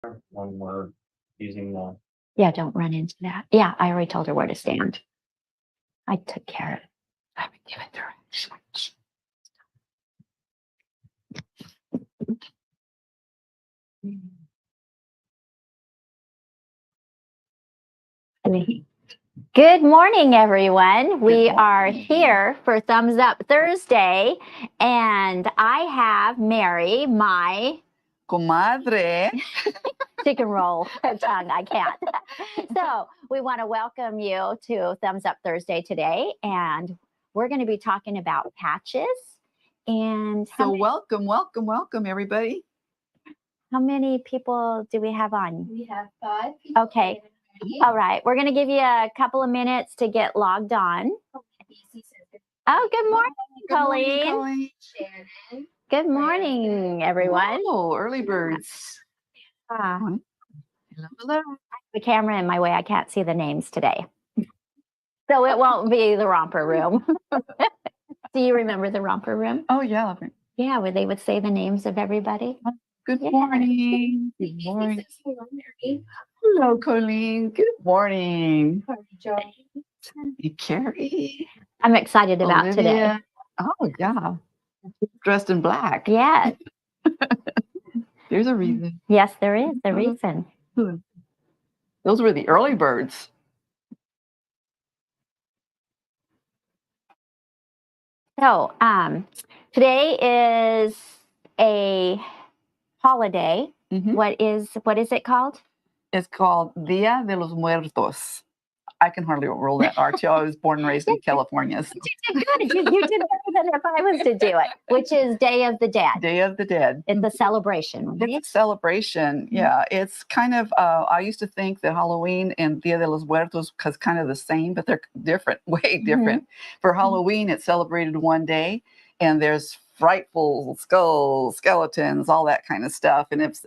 when we're using the. Yeah, don't run into that. Yeah, I already told her where to stand. I took care of it. I would give it to her. Good morning, everyone. We are here for Thumbs Up Thursday, and I have Mary, my comadre. She can roll her tongue. I can't. So we want to welcome you to Thumbs Up Thursday today, and we're going to be talking about patches. And so welcome, everybody. How many people do we have on? We have 5 people. Okay. All right. We're going to give you a couple of minutes to get logged on. Oh, good morning, Colleen. Shannon. Good morning, everyone. Oh, early birds. Hello. The camera in my way. I can't see the names today. So it won't be the romper room. Do you remember the romper room? Oh, yeah. Yeah, where they would say the names of everybody. Good morning. Good morning. Hello, Colleen. Good morning. Hey, Carrie. I'm excited about Olivia. today. Oh, yeah. Dressed in black. Yes. There's a reason. Yes, there is a reason. Those were the early birds. So today is a holiday. Mm-hmm. What is it called? It's called Dia de los Muertos. I can hardly roll that R too. I was born and raised in California. So. You did good. You did better than if I was to do it, which is Day of the Dead. Day of the Dead. It's a celebration. Right? It's a celebration. Yeah. It's kind of, I used to think that Halloween and Dia de los Muertos was kind of the same, but they're different, way different. For Halloween, it's celebrated one day, and there's frightful skulls, skeletons, all that kind of stuff. And it's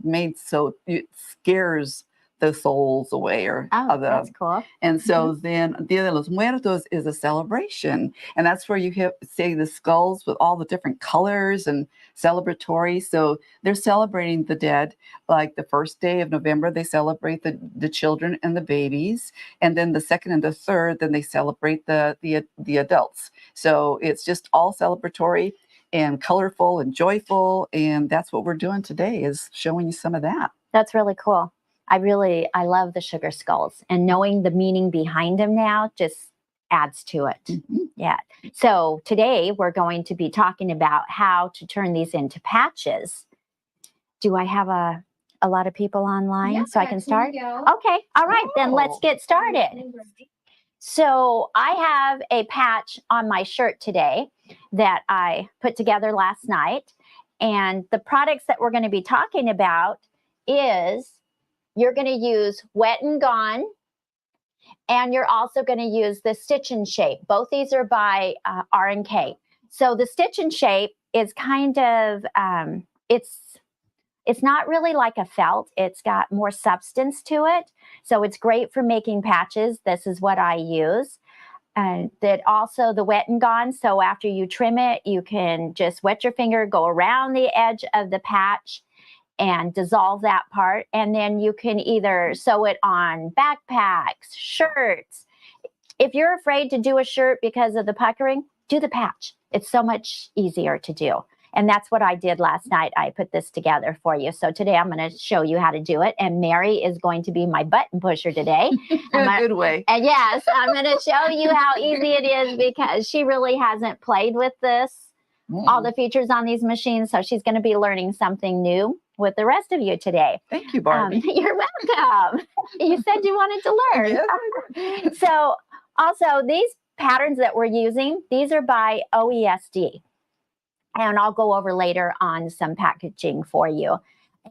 made so it scares the souls away, that's cool. And so then Dia de los Muertos is a celebration, and that's where you say the skulls with all the different colors and celebratory. So they're celebrating the dead. Like the first day of November, they celebrate the children and the babies, and then the second and the third, then they celebrate the adults. So it's just all celebratory and colorful and joyful, and that's what we're doing today, is showing you some of that. That's really cool. I love the sugar skulls, and knowing the meaning behind them now just adds to it. Mm-hmm. Yeah. So today we're going to be talking about how to turn these into patches. Do I have a lot of people online so I can start? Okay. All right. Then let's get started. So I have a patch on my shirt today that I put together last night. And the products that we're going to be talking about is you're going to use Wet and Gone, and you're also going to use the Stitch and Shape. Both these are by R&K. So the Stitch and Shape is kind of, it's not really like a felt. It's got more substance to it. So it's great for making patches. This is what I use. That also the Wet and Gone. So after you trim it, you can just wet your finger, go around the edge of the patch, and dissolve that part. And then you can either sew it on backpacks, shirts. If you're afraid to do a shirt because of the puckering, do the patch. It's so much easier to do. And that's what I did last night. I put this together for you. So today I'm going to show you how to do it. And Mary is going to be my button pusher today. In a good way. And yes, I'm going to show you how easy it is, because she really hasn't played with this, all the features on these machines. So she's going to be learning something new with the rest of you today. Thank you, Barbie. You're welcome. You said you wanted to learn. Yes. So also these patterns that we're using, these are by OESD. And I'll go over later on some packaging for you.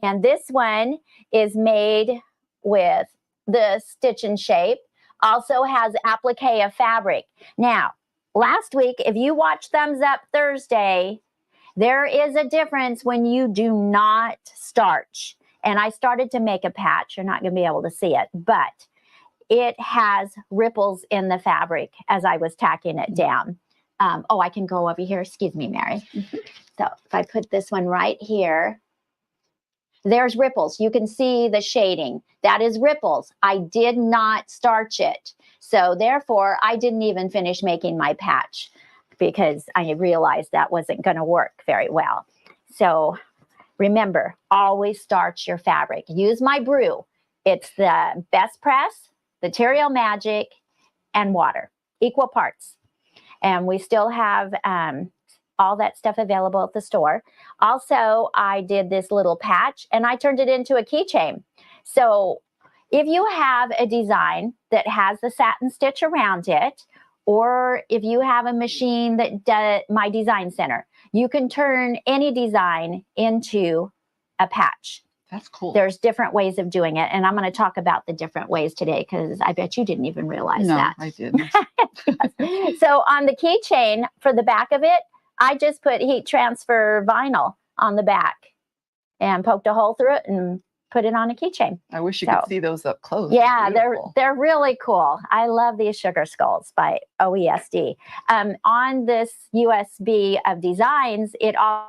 And this one is made with the Stitch and Shape, also has applique of fabric. Now, last week, if you watched Thumbs Up Thursday, there is a difference when you do not starch. And I started to make a patch. You're not going to be able to see it, but it has ripples in the fabric as I was tacking it down. I can go over here. Excuse me, Mary. So if I put this one right here, There's ripples. You can see the shading. That is ripples. I did not starch it. So therefore, I didn't even finish making my patch because I realized that wasn't going to work very well. So remember, always starch your fabric. Use my brew. It's the best press, the Terrio Magic, and water, equal parts. And we still have all that stuff available at the store. Also, I did this little patch and I turned it into a keychain. So if you have a design that has the satin stitch around it, or if you have a machine that does My Design Center, you can turn any design into a patch. That's cool. There's different ways of doing it. And I'm going to talk about the different ways today because I bet you didn't even realize that. No, I didn't. So on the keychain, for the back of it, I just put heat transfer vinyl on the back and poked a hole through it and put it on a keychain. I wish you could see those up close. Yeah, they're really cool. I love these sugar skulls by OESD. On this USB of designs, it also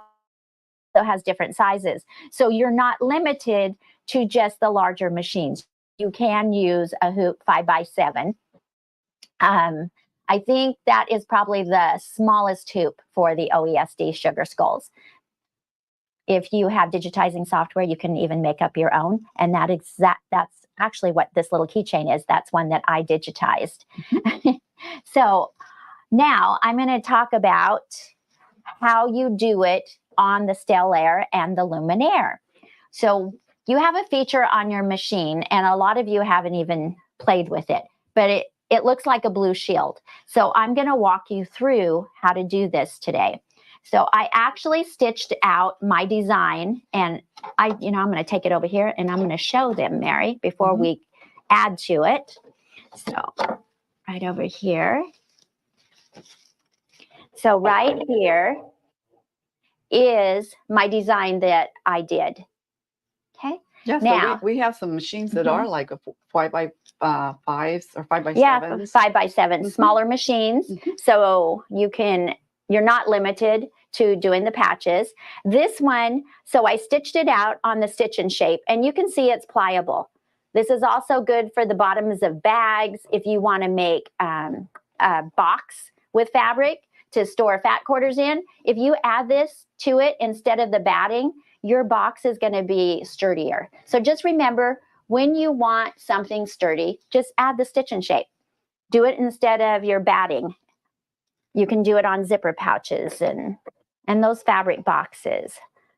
has different sizes. So you're not limited to just the larger machines. You can use a hoop 5x7. I think that is probably the smallest hoop for the OESD sugar skulls. If you have digitizing software, you can even make up your own. And that's actually what this little keychain is. That's one that I digitized. So now I'm going to talk about how you do it on the Stellaire and the Luminaire. So you have a feature on your machine, and a lot of you haven't even played with it, but it looks like a blue shield. So I'm going to walk you through how to do this today. So I actually stitched out my design, and I'm going to take it over here and I'm going to show them, Mary, before we add to it. So right over here. So right here is my design that I did. Okay. Yeah, Now, so we have some machines that are like a 5x5s or 5x7s. Yeah, 5x7, smaller machines. So you're not limited to doing the patches. This one, so I stitched it out on the stitch and shape, and you can see it's pliable. This is also good for the bottoms of bags if you want to make a box with fabric to store fat quarters in. If you add this to it instead of the batting, your box is going to be sturdier. So just remember, when you want something sturdy, just add the stitch and shape. Do it instead of your batting. You can do it on zipper pouches and those fabric boxes.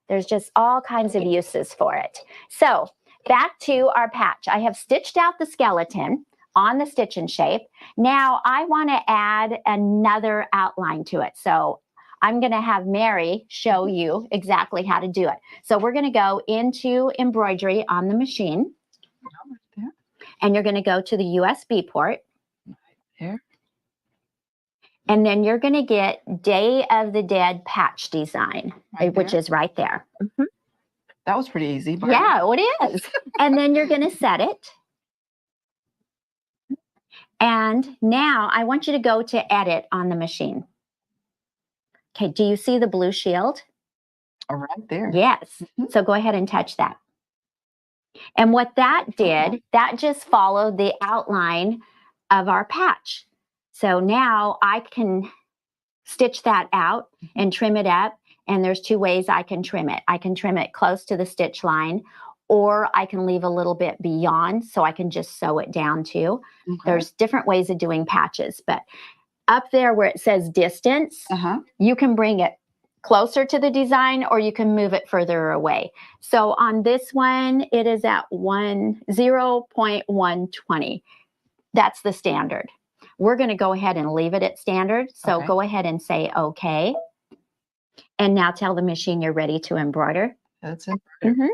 There's just all kinds of uses for it. So back to our patch. I have stitched out the skeleton on the stitch and shape. Now I want to add another outline to it. So I'm going to have Mary show you exactly how to do it. So we're going to go into embroidery on the machine. And you're going to go to the USB port. Here. And then you're going to get Day of the Dead patch design, which is right there. That was pretty easy. Barbie. Yeah, it is. And then you're going to set it. And now I want you to go to edit on the machine. Okay, do you see the blue shield? Right there. Yes. So go ahead and touch that. And what that did, that just followed the outline of our patch. So now I can stitch that out and trim it up. And there's two ways I can trim it. I can trim it close to the stitch line, or I can leave a little bit beyond so I can just sew it down too. There's different ways of doing patches, but up there where it says distance, you can bring it closer to the design or you can move it further away. So on this one, it is at 0.120. That's the standard. We're going to go ahead and leave it at standard. So go ahead and say okay. And now tell the machine you're ready to embroider. That's embroider.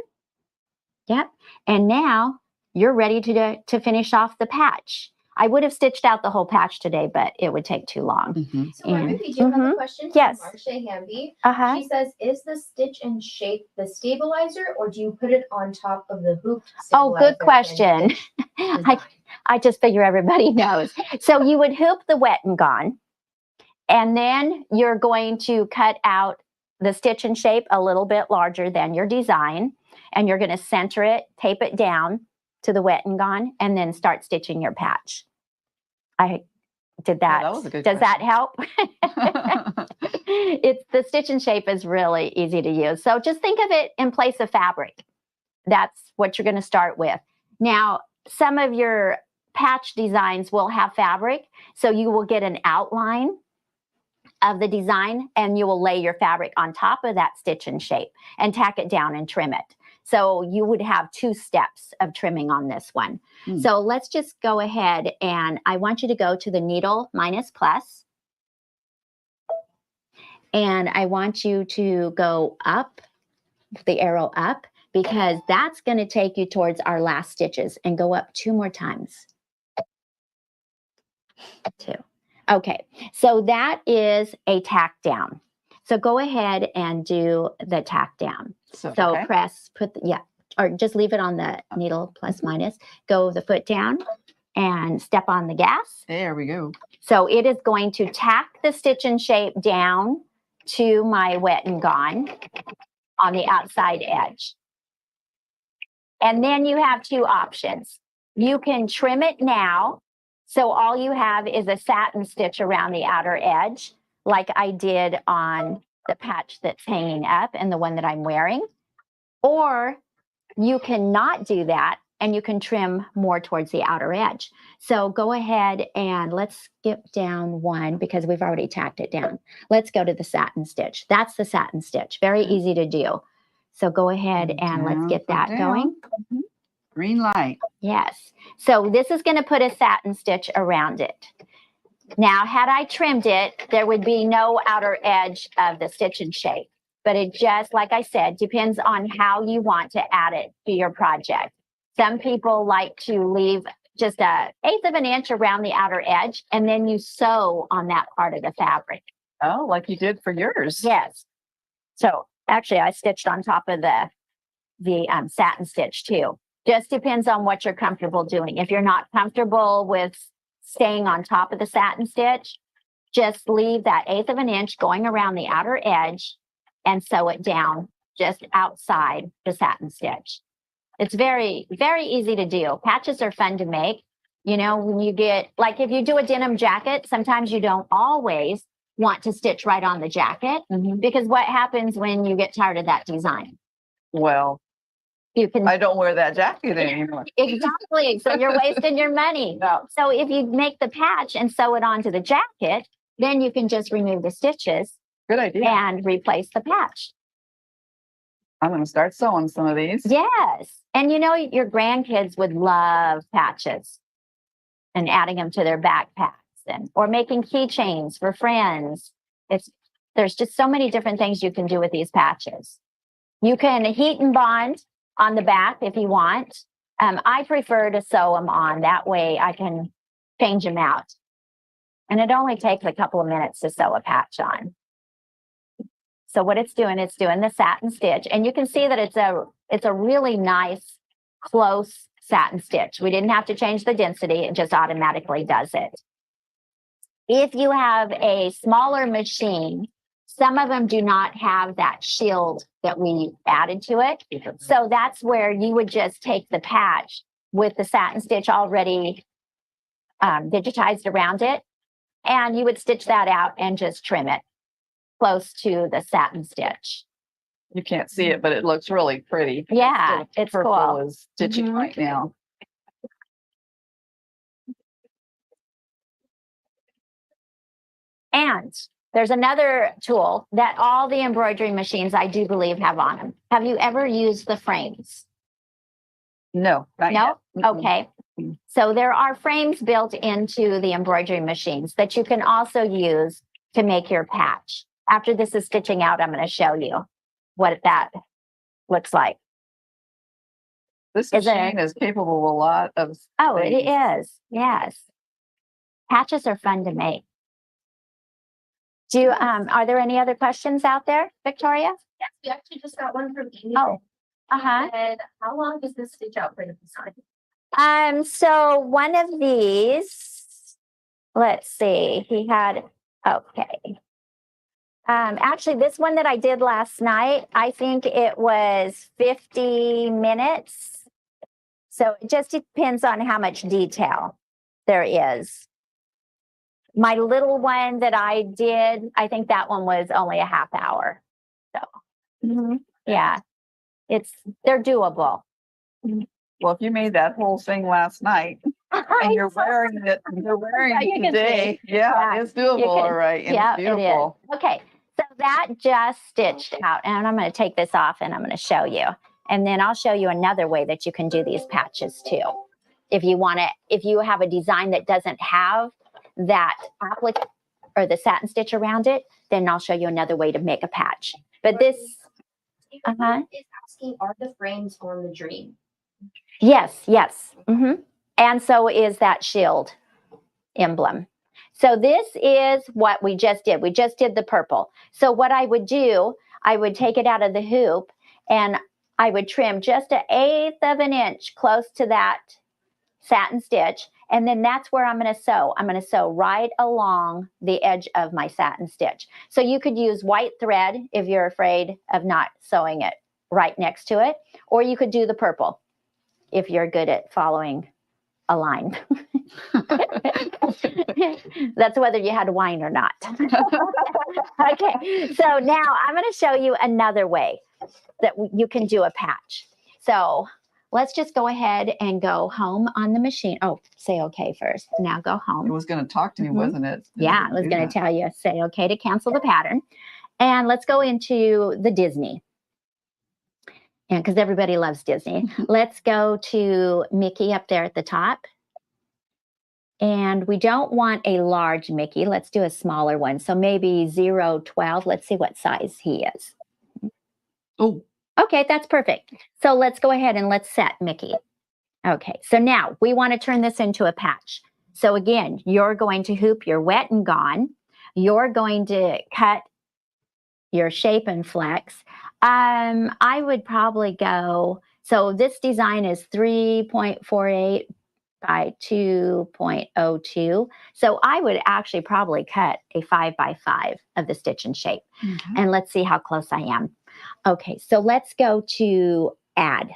Yep. And now you're ready to finish off the patch. I would have stitched out the whole patch today, but it would take too long. So Barbie, we do have a question from Marcia Hamby. She says, is the stitch and shape the stabilizer, or do you put it on top of the hoop? Oh, good question. I just figure everybody knows. So you would hoop the wet and gone, and then you're going to cut out the stitch and shape a little bit larger than your design. and you're going to center it, tape it down to the wet and gone, and then start stitching your patch. I did that. That was a good Does that help? question. It's the stitch and shape is really easy to use. So just think of it in place of fabric. That's what you're going to start with. Now, some of your patch designs will have fabric, so you will get an outline of the design and you will lay your fabric on top of that stitch and shape and tack it down and trim it. So you would have 2 steps of trimming on this one. So let's just go ahead, and I want you to go to the needle minus plus. And I want you to go up, the arrow up, because that's going to take you towards our last stitches, and go up 2 more times. 2. Okay, so that is a tack down. So go ahead and do the tack down. So okay. press, or just leave it on the needle plus minus. Go the foot down and step on the gas. There we go. So it is going to tack the stitch and shape down to my wet and gone on the outside edge. And then you have 2 options. You can trim it now. So all you have is a satin stitch around the outer edge, like I did on the patch that's hanging up and the one that I'm wearing. Or you can not do that, and you can trim more towards the outer edge. So go ahead and let's skip down 1 because we've already tacked it down. Let's go to the satin stitch. That's the satin stitch. Very easy to do. So go ahead and let's get that going. Green light. Yes. So this is going to put a satin stitch around it. Now, had I trimmed it, there would be no outer edge of the stitch and shape. But it just, like I said, depends on how you want to add it to your project. Some people like to leave just 1/8 of an inch around the outer edge, and then you sew on that part of the fabric. Oh, like you did for yours. Yes. So actually, I stitched on top of the satin stitch too. Just depends on what you're comfortable doing. If you're not comfortable with staying on top of the satin stitch, just leave that 1/8 of an inch going around the outer edge and sew it down just outside the satin stitch. It's very, very easy to do. Patches are fun to make. You know, when you get, like if you do a denim jacket, sometimes you don't always want to stitch right on the jacket because what happens when you get tired of that design? Well, I don't wear that jacket anymore. Exactly. So you're wasting your money. No. So if you make the patch and sew it onto the jacket, then you can just remove the stitches. Good idea. And replace the patch. I'm going to start sewing some of these. Yes. And you know, your grandkids would love patches and adding them to their backpacks or making keychains for friends. There's just so many different things you can do with these patches. You can heat and bond on the back if you want. I prefer to sew them on. That way I can change them out. And it only takes a couple of minutes to sew a patch on. So what it's doing the satin stitch. And you can see that it's a really nice, close satin stitch. We didn't have to change the density. It just automatically does it. If you have a smaller machine, some of them do not have that shield that we added to it. So that's where you would just take the patch with the satin stitch already digitized around it, and you would stitch that out and just trim it close to the satin stitch. You can't see it, but it looks really pretty. Yeah, it's purple cool. is stitching right now. And there's another tool that all the embroidery machines, I do believe, have on them. Have you ever used the frames? No. No? Okay. So there are frames built into the embroidery machines that you can also use to make your patch. After this is stitching out, I'm going to show you what that looks like. This machine is capable of a lot of things. Oh, it is. Yes. Patches are fun to make. Are there any other questions out there, Victoria? Yes, we actually just got one from Amy. Oh, And how long does this stitch out for the design? So one of these, let's see, he had, okay. Actually, this one that I did last night, I think it was 50 minutes. So it just depends on how much detail there is. My little one that I did, I think that one was only a half hour. So, yeah, they're doable. Well, if you made that whole thing last night and you're wearing it today, it's doable, all right. And it's beautiful. It is. Okay, so that just stitched out, and I'm going to take this off and I'm going to show you. And then I'll show you another way that you can do these patches too. If you want to, if you have a design that doesn't have that applique or the satin stitch around it, then I'll show you another way to make a patch. But this is asking, are the frames on the dream? Yes. And so is that shield emblem. So this is what we just did. We just did the purple. So what I would do, I would take it out of the hoop and I would trim just 1/8 of an inch close to that satin stitch. And then that's where I'm going to sew. I'm going to sew right along the edge of my satin stitch. So you could use white thread if you're afraid of not sewing it right next to it, or you could do the purple if you're good at following a line. That's whether you had wine or not. Okay, so now I'm going to show you another way that you can do a patch. So let's just go ahead and go home on the machine. Oh, say okay first. Now go home. It was going to talk to me, wasn't it? Yeah, I was going to tell you, say okay to cancel the pattern. And let's go into the Disney. And because everybody loves Disney. Let's go to Mickey up there at the top. And we don't want a large Mickey. Let's do a smaller one. So maybe 012. Let's see what size he is. Oh. Okay, that's perfect. So let's go ahead and let's set Mickey. Okay, so now we want to turn this into a patch. So again, you're going to hoop your wet and gone. You're going to cut your shape and flex. I would probably go, so this design is 3.48 by 2.02. So I would actually probably cut a 5 by 5 of the stitch and shape. And let's see how close I am. Okay, so let's go to add.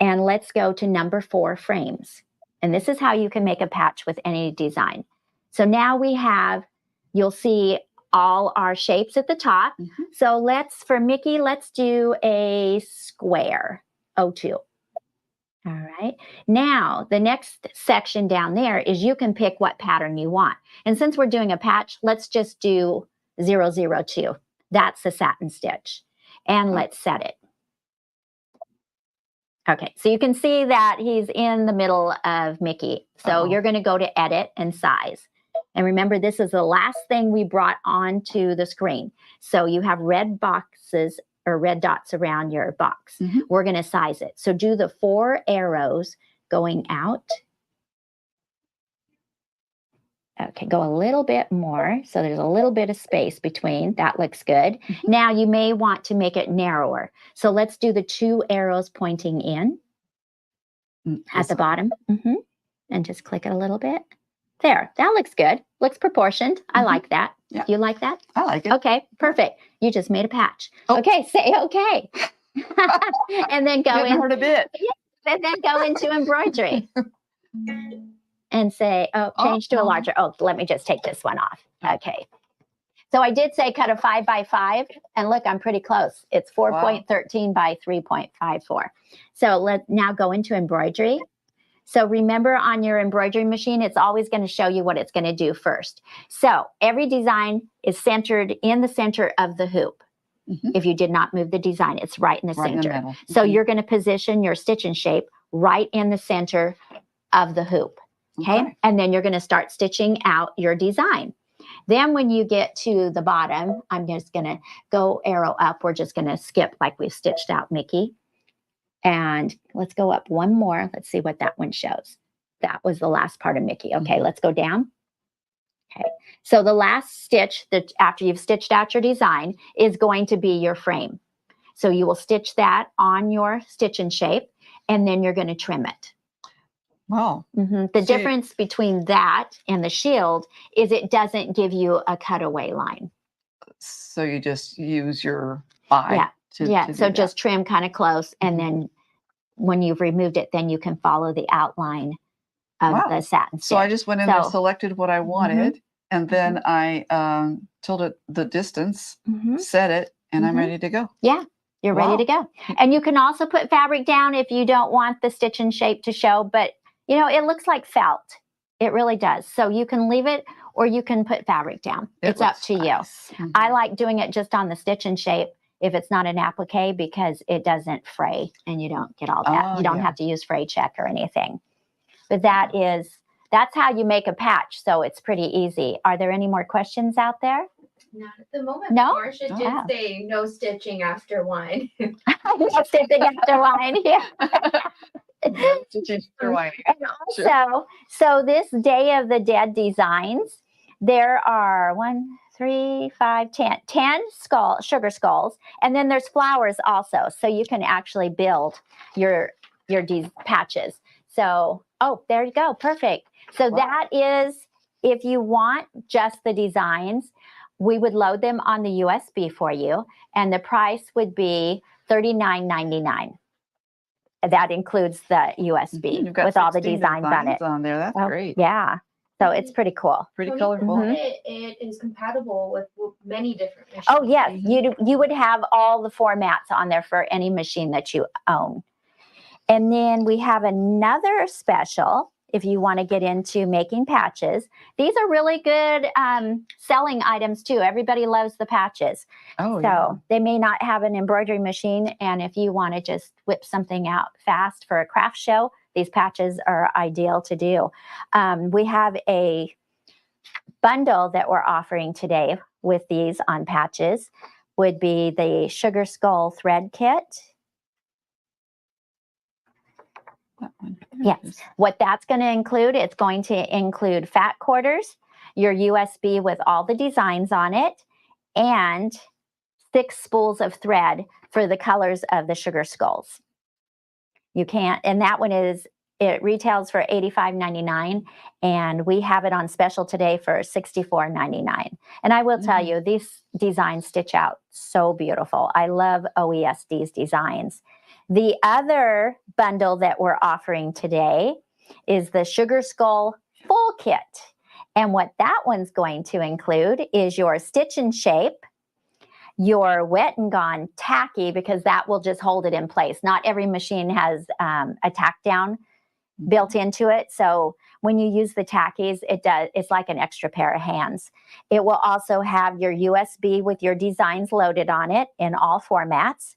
And let's go to number 4, frames. And this is how you can make a patch with any design. So now we have, you'll see all our shapes at the top. So for Mickey, let's do a square, 02. All right. Now, the next section down there is you can pick what pattern you want. And since we're doing a patch, let's just do 002. That's the satin stitch. And let's set it. Okay, so you can see that he's in the middle of Mickey. So you're going to go to edit and size. And remember, this is the last thing we brought onto the screen. So you have red boxes or red dots around your box. We're going to size it. So do the 4 arrows going out. Okay, go a little bit more. So there's a little bit of space between. That looks good. Now you may want to make it narrower. So let's do the 2 arrows pointing in at the bottom. And just click it a little bit. There, that looks good. Looks proportioned. I like that. Yeah. You like that? I like it. Okay, perfect. You just made a patch. Okay, say okay. And then go in. Hurt a bit. And then go into embroidery. And say, change to a larger. Let me just take this one off. Okay. So I did say cut a 5 by 5. And look, I'm pretty close. It's 4.13 by 3.54. So let's now go into embroidery. So remember, on your embroidery machine, it's always going to show you what it's going to do first. So every design is centered in the center of the hoop. If you did not move the design, it's right in the center. So you're going to position your stitch and shape right in the center of the hoop. Okay. And then you're going to start stitching out your design. Then when you get to the bottom, I'm just going to go arrow up. We're just going to skip like we've stitched out Mickey. And let's go up one more. Let's see what that one shows. That was the last part of Mickey. Okay, let's go down. Okay, so the last stitch that after you've stitched out your design is going to be your frame. So you will stitch that on your stitch and shape, and then you're going to trim it. Wow. The difference between that and the shield is it doesn't give you a cutaway line. So you just use your eye. Yeah. So just trim kind of close, and then when you've removed it, then you can follow the outline of the satin stitch. So I just went in there, selected what I wanted, and then I tilted the distance, set it, and I'm ready to go. Yeah, you're ready to go. And you can also put fabric down if you don't want the stitch and shape to show, but you know, it looks like felt. It really does. So you can leave it or you can put fabric down. It's up to you. I like doing it just on the stitch and shape if it's not an applique because it doesn't fray and you don't get all that. You don't have to use fray check or anything. But that's how you make a patch. So it's pretty easy. Are there any more questions out there? Not at the moment. No? Marcia did say no stitching after wine. No stitching after wine, yeah. And also, so this Day of the Dead designs, there are 10 sugar skulls, and then there's flowers also. So you can actually build your patches. So, there you go. Perfect. So that is, if you want just the designs, we would load them on the USB for you, and the price would be $39.99. That includes the USB with all the designs on it. On there. That's great. Yeah. So it's pretty cool. Pretty colorful. It is compatible with many different machines. Oh, yes. You would have all the formats on there for any machine that you own. And then we have another special if you want to get into making patches. These are really good selling items too. Everybody loves the patches. So they may not have an embroidery machine. And if you want to just whip something out fast for a craft show, these patches are ideal to do. We have a bundle that we're offering today with these on patches would be the Sugar Skull Thread Kit. Yes. What that's going to include, it's going to include fat quarters, your USB with all the designs on it, and 6 spools of thread for the colors of the sugar skulls. And that one it retails for $85.99, and we have it on special today for $64.99. And I will tell you, these designs stitch out so beautiful. I love OESD's designs. The other bundle that we're offering today is the Sugar Skull Full Kit. And what that one's going to include is your stitch and shape, your wet and gone tacky, because that will just hold it in place. Not every machine has a tack down built into it. So when you use the tackies, it's like an extra pair of hands. It will also have your USB with your designs loaded on it in all formats,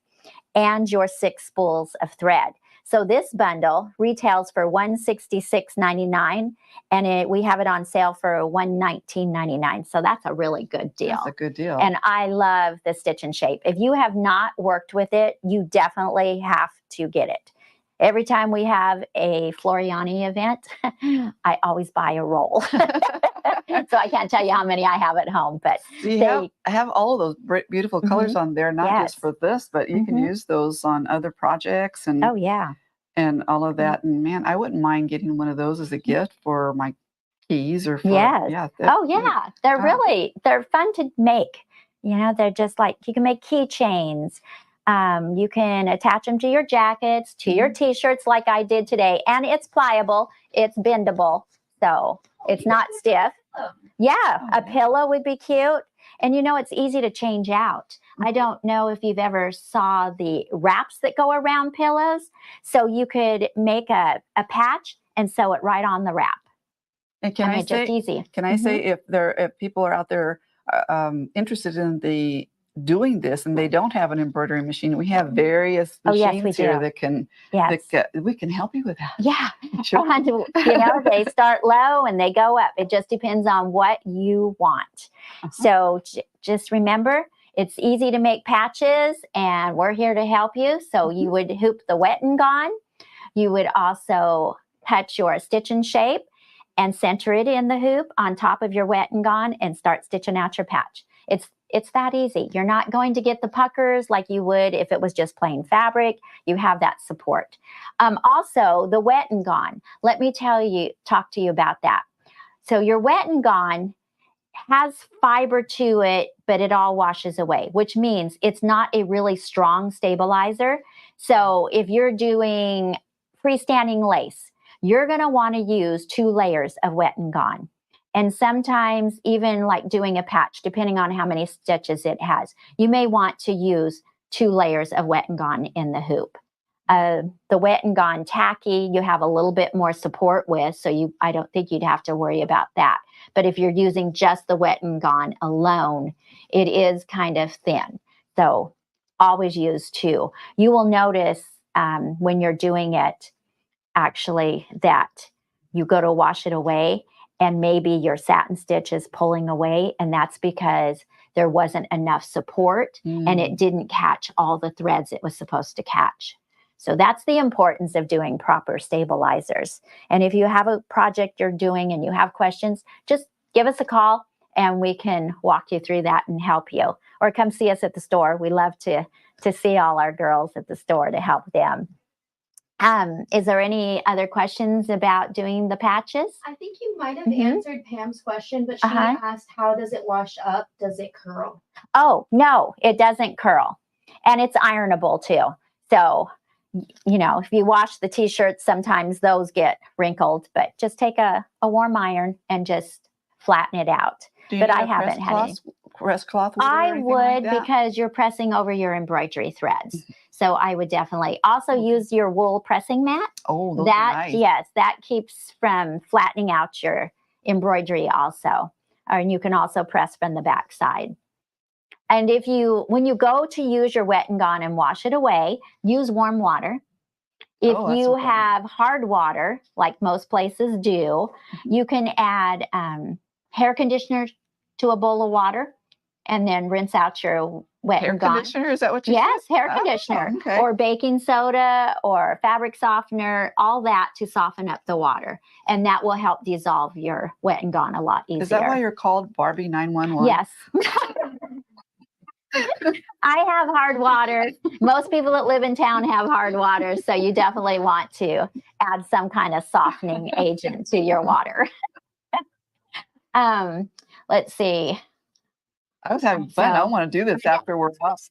and your 6 spools of thread. So this bundle retails for $166.99, and we have it on sale for $119.99. So that's a really good deal. That's a good deal. And I love the stitch and shape. If you have not worked with it, you definitely have to get it. Every time we have a Floriani event, I always buy a roll. So I can't tell you how many I have at home, but I have all of those beautiful colors on there, not just for this, but you can use those on other projects and and all of that. And man, I wouldn't mind getting one of those as a gift for my keys or for they're fun to make. You know, they're just like, you can make keychains. You can attach them to your jackets, to your t-shirts like I did today. And it's pliable. It's bendable. So it's not stiff. A pillow would be cute. And you know, it's easy to change out. I don't know if you've ever saw the wraps that go around pillows. So you could make a patch and sew it right on the wrap. And can I say, just easy. Can I say if people are out there interested in doing this and they don't have an embroidery machine, we have various machines here that can we can help you with that. Yeah. Sure. And, you know, they start low and they go up. It just depends on what you want. So just remember, it's easy to make patches and we're here to help you. So you would hoop the wet and gone. You would also cut your stitch and shape and center it in the hoop on top of your wet and gone and start stitching out your patch. It's that easy. You're not going to get the puckers like you would if it was just plain fabric. You have that support. Also, the Wet and Gone. Let me talk to you about that. So your Wet and Gone has fiber to it, but it all washes away, which means it's not a really strong stabilizer. So if you're doing freestanding lace, you're going to want to use 2 layers of Wet and Gone. And sometimes even like doing a patch, depending on how many stitches it has, you may want to use 2 layers of Wet and Gone in the hoop. The Wet and Gone tacky, you have a little bit more support with, so I don't think you'd have to worry about that. But if you're using just the Wet and Gone alone, it is kind of thin. So always use 2. You will notice when you're doing it, actually, that you go to wash it away and maybe your satin stitch is pulling away, and that's because there wasn't enough support and it didn't catch all the threads it was supposed to catch. So that's the importance of doing proper stabilizers. And if you have a project you're doing and you have questions, just give us a call and we can walk you through that and help you. Or come see us at the store. We love to see all our girls at the store to help them. Is there any other questions about doing the patches? I think you might have answered Pam's question, but she asked, how does it wash up? Does it curl? Oh, no, it doesn't curl. And it's ironable too. So, you know, if you wash the t-shirts, sometimes those get wrinkled, but just take a warm iron and just flatten it out. But I haven't had any. Press cloth? I would, because you're pressing over your embroidery threads. So I would definitely also use your wool pressing mat. Oh, those are nice. Yes, that keeps from flattening out your embroidery also. And you can also press from the back side. And when you go to use your Wet and Gone and wash it away, use warm water. If you have hard water, like most places do, you can add hair conditioner to a bowl of water and then rinse out your Wet and Gone. Hair conditioner, is that what you said? Yes, hair conditioner. Okay. Or baking soda or fabric softener, all that to soften up the water. And that will help dissolve your Wet and Gone a lot easier. Is that why you're called Barbie 911? Yes. I have hard water. Most people that live in town have hard water, so you definitely want to add some kind of softening agent to your water. Let's see. I was having fun. I want to do this after we're off.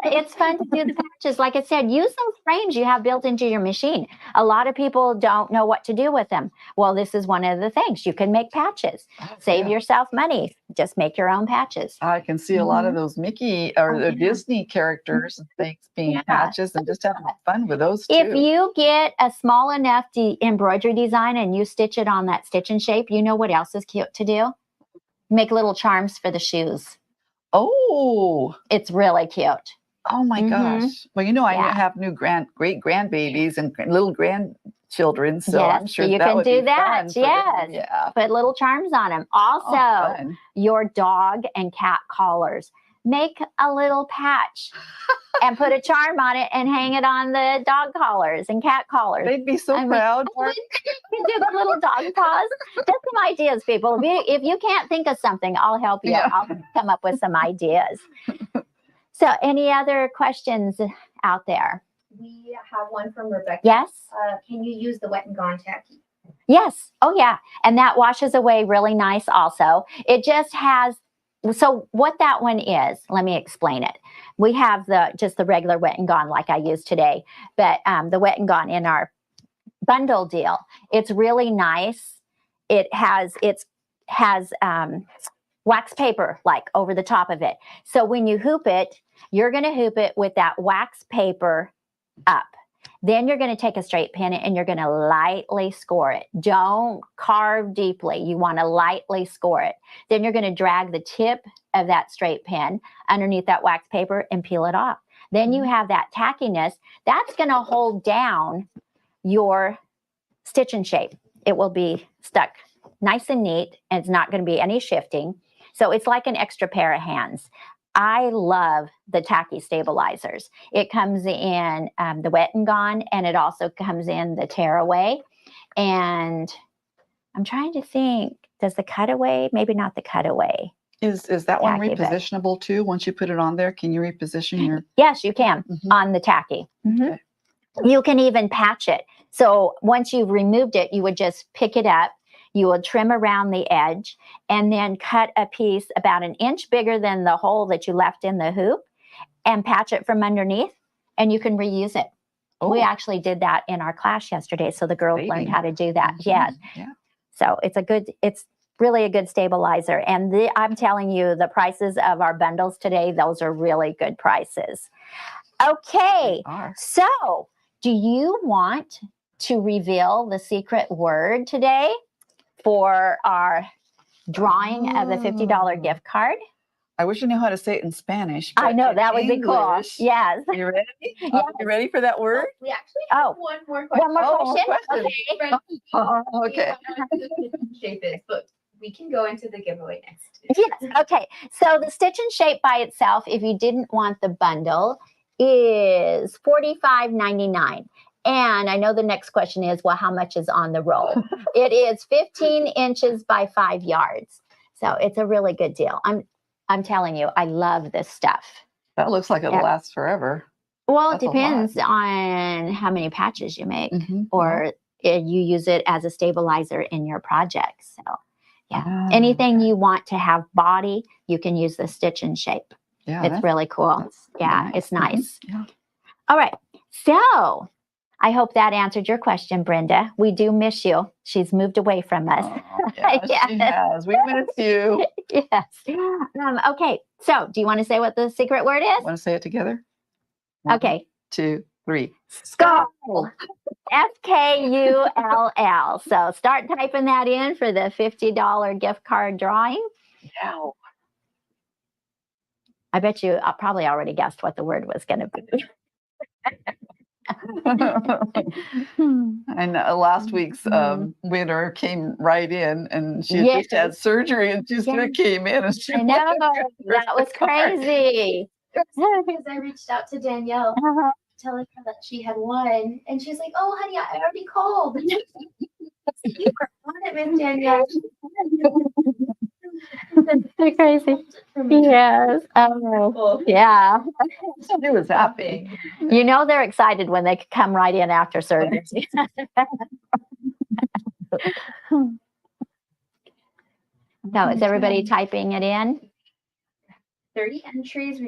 It's fun to do the patches. Like I said, use those frames you have built into your machine. A lot of people don't know what to do with them. Well, this is one of the things. You can make patches. Save yourself money. Just make your own patches. I can see a lot of those Mickey or the Disney characters and things being patches, and just having fun with those too. If you get a small enough embroidery design and you stitch it on that stitch and shape, you know what else is cute to do? Make little charms for the shoes. Oh, it's really cute. Oh my gosh. Well, you know, I have great grandbabies and little grandchildren, so yes, I'm sure you that can would do be that. fun for Yes. them. Yeah. Put little charms on them. Also, your dog and cat collars. Make a little patch and put a charm on it and hang it on the dog collars and cat collars. They'd be so proud. You do the little dog paws. Just some ideas, people. If you can't think of something, I'll help you. Yeah. I'll come up with some ideas. So any other questions out there? We have one from Rebecca. Yes. Can you use the Wet and Gone tacky? Yes. Oh, yeah. And that washes away really nice also. It just has, so what that one is, let me explain it. We have just the regular Wet and Gone like I used today, but the Wet and Gone in our bundle deal, it's really nice. It has wax paper like over the top of it. So when you hoop it, you're going to hoop it with that wax paper up. Then you're going to take a straight pin and you're going to lightly score it. Don't carve deeply. You want to lightly score it. Then you're going to drag the tip of that straight pin underneath that wax paper and peel it off. Then you have that tackiness. That's going to hold down your stitch and shape. It will be stuck nice and neat, and it's not going to be any shifting. So it's like an extra pair of hands. I love the tacky stabilizers. It comes in the Wet and Gone, and it also comes in the tearaway. And I'm trying to think, does the cutaway, maybe not the cutaway. Is that one tacky bit. repositionable too? Once you put it on there, can you reposition your? Yes, you can on the tacky. Okay. You can even patch it. So once you've removed it, you would just pick it up. You will trim around the edge and then cut a piece about an inch bigger than the hole that you left in the hoop and patch it from underneath, and you can reuse it. Oh. We actually did that in our class yesterday. So the girls learned how to do that. Yes. Yeah. So it's really a good stabilizer. And I'm telling you, the prices of our bundles today, those are really good prices. Okay. So do you want to reveal the secret word today for our drawing of the $50 gift card? I wish I knew how to say it in Spanish. I know, that would be cool. Yes. You ready? Yes. You ready for that word? We actually have one more question. One more question? Okay. Shape is, but we can go into the giveaway next. Yes. Okay. So the stitch and shape by itself, if you didn't want the bundle, is $45.99. And I know the next question is, well, how much is on the roll? It is 15 inches by 5 yards. So it's a really good deal. I'm telling you, I love this stuff. That looks like it'll last forever. Well, it depends on how many patches you make, or you use it as a stabilizer in your projects. So, yeah, anything you want to have body, you can use the stitch and shape. Yeah, it's really cool. Yeah, it's nice. Yeah. All right. So I hope that answered your question, Brenda. We do miss you. She's moved away from us. Yes, she has. We miss you. Yes. Okay. So do you want to say what the secret word is? Want to say it together? Okay. 1, 2, 3. Skull. SKULL. So start typing that in for the $50 gift card drawing. Yeah. I bet you probably already guessed what the word was going to be. And last week's winner came right in, and she just had surgery, and she still came in. And she I know, that was crazy. Because I reached out to Danielle, telling her that she had won, and she's like, "Oh, honey, I already called." You were on it, Miss Danielle. That's crazy. Yes. Oh, yeah. She was happy. You know they're excited when they come right in after surgery. So is everybody typing it in? 30 entries.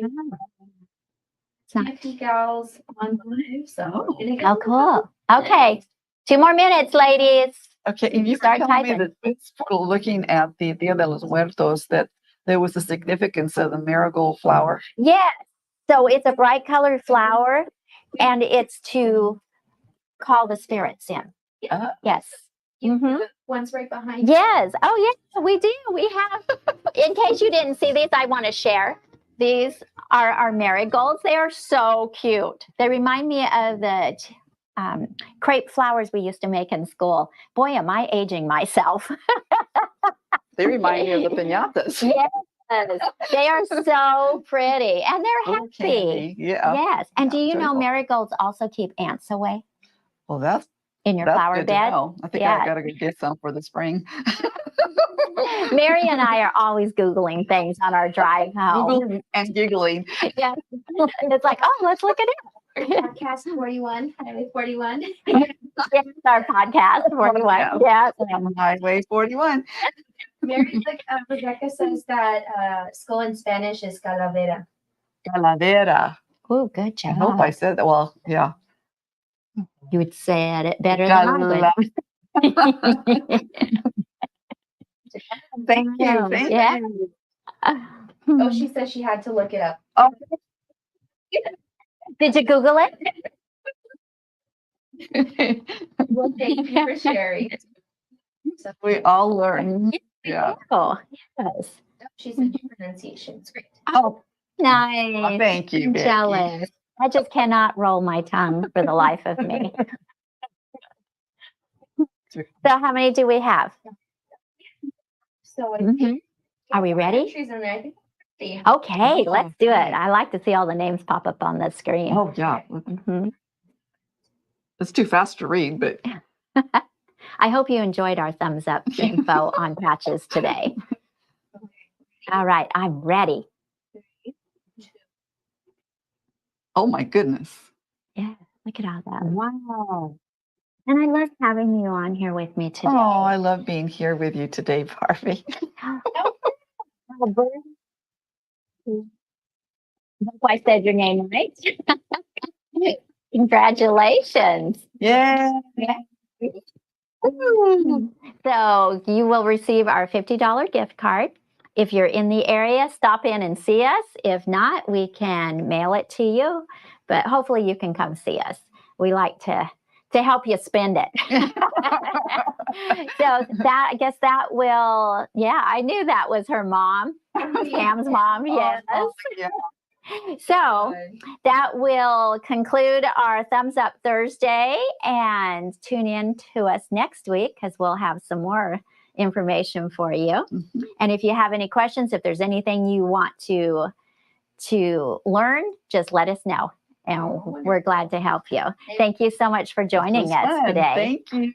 50 gals on live. So cool. Okay. 2 more minutes, ladies. Okay, if you start telling typing. me that looking at the Dia de los Muertos, that there was a significance of the marigold flower. Yes. So it's a bright colored flower, and it's to call the spirits in. Yes. One's right behind. Yes. Oh, yeah, we do. We have, in case you didn't see these, I want to share. These are our marigolds. They are so cute. They remind me of the crepe flowers we used to make in school. Boy, am I aging myself. They remind me of the piñatas. Yes. They are so pretty, and they're happy. Candy. Yeah. Yes. And do you know marigolds also keep ants away? Well, that's in your flower good bed. To know. I think I got to get some for the spring. Mary and I are always Googling things on our drive home. Googling and giggling. Yeah. And it's like, oh, let's look at it. Podcast 41, Highway 41. Yes, our podcast 41. Yes. Highway 41. Mary, Rebecca says that skull in Spanish is calavera. Calavera. Oh, good job. I hope I said that. Well, yeah. You would say it better than I would. Thank you. Thank you. Oh, she says she had to look it up. Oh. Did you Google it? Well, thank you for sharing. We all learn. Yeah. Oh, yes. She said your pronunciation's great. Oh, nice. Oh, thank you. I'm jealous. I just cannot roll my tongue for the life of me. So how many do we have? So are we ready? Okay, let's do it. I like to see all the names pop up on the screen. Oh, yeah. It's too fast to read, but. I hope you enjoyed our thumbs up info on patches today. All right, I'm ready. Oh my goodness. Yeah, look at all that. Wow. And I love having you on here with me today. Oh, I love being here with you today, Barbie. I hope I said your name right. Congratulations. Yeah. So you will receive our $50 gift card. If you're in the area, stop in and see us. If not, we can mail it to you, but hopefully you can come see us. We like to help you spend it. So that, I guess that will, yeah, I knew that was her mom, Pam's mom, yes. Oh, yeah. So that will conclude our Thumbs Up Thursday, and tune in to us next week because we'll have some more information for you. Mhm. And if you have any questions, if there's anything you want to learn, just let us know. And we're glad to help you. Thank you so much for joining This was us fun. today. Thank you.